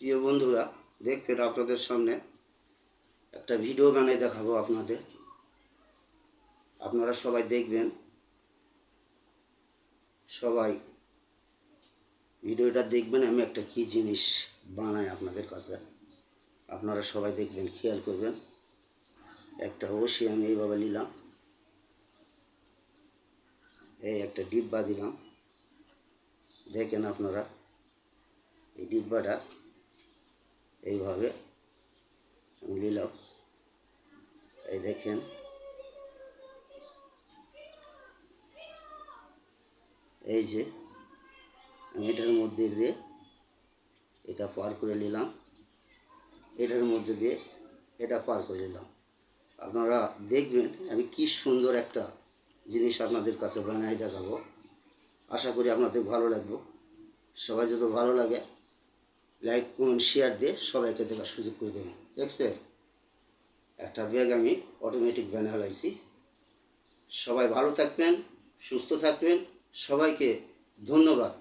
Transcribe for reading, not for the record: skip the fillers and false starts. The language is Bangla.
প্রিয় বন্ধুরা, দেখবেন আপনাদের সামনে একটা ভিডিও বানিয়ে দেখাবো আপনাদের। আপনারা সবাই দেখবেন, সবাই ভিডিওটা দেখবেন। আমি একটা কি জিনিস বানাই আপনাদের কাছে, আপনারা সবাই দেখবেন, খেয়াল করবেন। একটা ওষি আমি এইভাবে নিলাম, এই একটা ডিব্বা দিলাম। দেখেন আপনারা, এই ডিব্বাটা এইভাবে আমি নিলাম। এই দেখেন, এই যে আমি এটার মধ্যে দিয়ে এটা পার করে নিলাম, এটার মধ্যে দিয়ে এটা পার করে নিলাম। আপনারা দেখবেন আমি কি সুন্দর একটা জিনিস আপনাদের কাছে বানাই দেখাবো। আশা করি আপনাদের ভালো লাগবে। সবাই যদি ভালো লাগে লাইক কমেন্ট শেয়ার দিয়ে সবাইকে দেখার সুযোগ করে দেবেন। দেখছেন, একটা ব্যাগ আমি অটোমেটিক বানিয়ে ফেলাইছি। সবাই ভালো থাকবেন, সুস্থ থাকবেন। সবাইকে ধন্যবাদ।